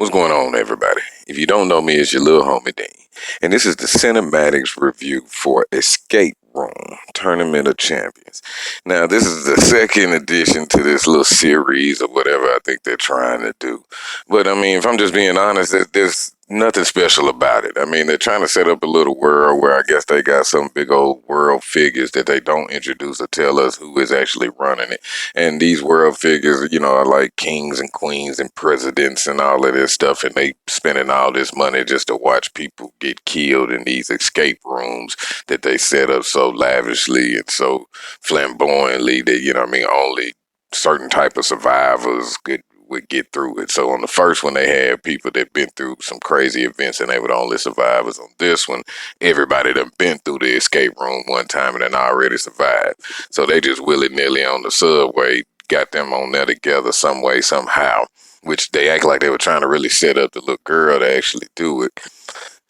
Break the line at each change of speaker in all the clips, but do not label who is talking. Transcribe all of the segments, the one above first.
What's going on, everybody? If you don't know me, it's your little homie Dean. And this is the cinematics review for Escape Room Tournament of Champions. Now, this is the second edition to this little series or whatever I think they're trying to do. But I mean, if I'm just being honest, there's nothing special about it. I mean, they're trying to set up a little world where I guess they got some big old world figures that they don't introduce or tell us who is actually running it. And these world figures, are like kings and queens and presidents and all of this stuff. And they spending all this money just to watch people get killed in these escape rooms that they set up so lavishly and so flamboyantly that, only certain type of survivors would get through it. So on the first one, they had people that been through some crazy events and they were the only survivors. On this one, everybody that been through the escape room one time and then already survived. So they just willy-nilly on the subway got them on there together some way, somehow, which they act like they were trying to really set up the little girl to actually do it.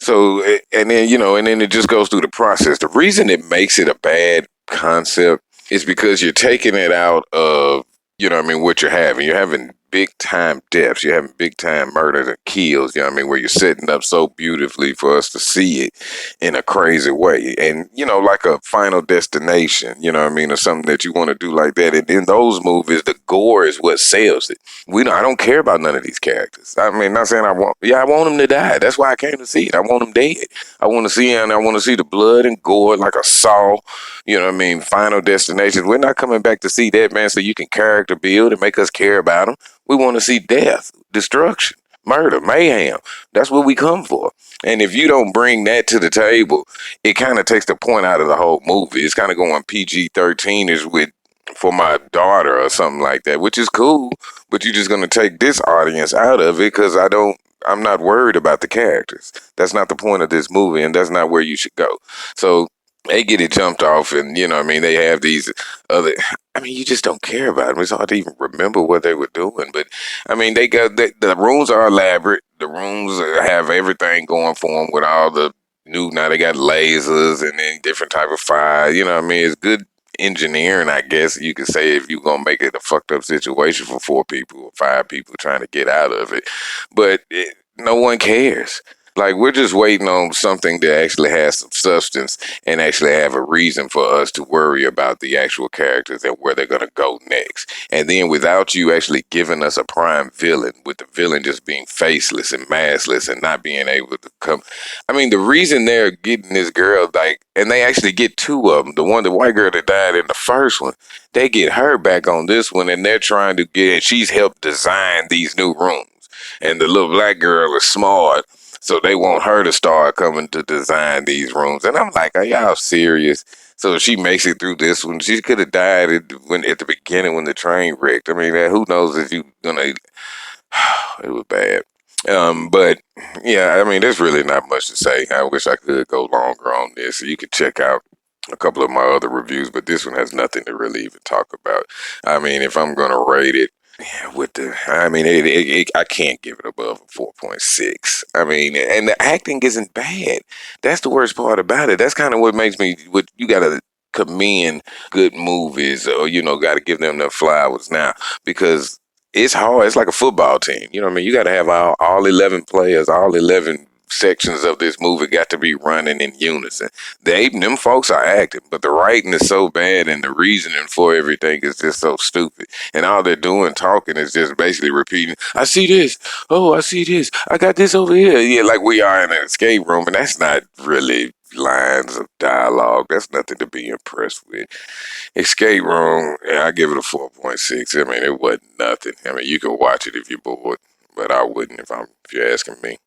So, and then it just goes through the process. The reason it makes it a bad concept is because you're taking it out of, what you're having. You're having big time deaths. You're having big time murders and kills, where you're setting up so beautifully for us to see it in a crazy way. And, like a Final Destination, or something that you want to do like that. And in those movies, the gore is what sells it. I don't care about none of these characters. I mean, not saying I want them to die. That's why I came to see it. I want them dead. I want to see and I want to see the blood and gore like a Saw. Final Destination. We're not coming back to see that, man. So you can character build and make us care about them. We want to see death, destruction, murder, mayhem. That's what we come for. And if you don't bring that to the table, it kind of takes the point out of the whole movie. It's kind of going PG-13 is with for my daughter or something like that, which is cool. But you're just going to take this audience out of it because I'm not worried about the characters. That's not the point of this movie, and that's not where you should go. So they get it jumped off, and they have these other. I mean, you just don't care about them. It's hard to even remember what they were doing. But I mean, the rooms are elaborate. The rooms have everything going for them with all the new. Now they got lasers and then different type of fire. It's good engineering, I guess you could say, if you're gonna make it a fucked up situation for 4 people or 5 people trying to get out of it. But no one cares. Like, we're just waiting on something that actually has some substance and actually have a reason for us to worry about the actual characters and where they're going to go next. And then without you actually giving us a prime villain, with the villain just being faceless and maskless and not being able to come. I mean, the reason they're getting this girl, like, and they actually get 2 of them. The white girl that died in the first one, they get her back on this one and they're trying to and she's helped design these new rooms. And the little black girl is smart. So they want her to start coming to design these rooms. And I'm like, are y'all serious? So she makes it through this one. She could have died at the beginning when the train wrecked. I mean, who knows if you gonna it was bad. But yeah, I mean, there's really not much to say. I wish I could go longer on this. You could check out a couple of my other reviews, but this one has nothing to really even talk about. I mean, if I'm gonna rate it, I can't give it above a 4.6. I mean, and the acting isn't bad. That's the worst part about it. That's kind of what makes me, what you gotta commend good movies, or, gotta give them their flowers now, because it's hard. It's like a football team. You gotta have all 11 players, all 11 sections of this movie got to be running in unison. Them folks are acting, but the writing is so bad and the reasoning for everything is just so stupid. And all they're doing talking is just basically repeating, I see this. Oh, I see this. I got this over here. Yeah, like we are in an escape room, and that's not really lines of dialogue. That's nothing to be impressed with. Escape room, yeah, I give it a 4.6. I mean, it wasn't nothing. I mean, you can watch it if you're bored, but I wouldn't if you're asking me.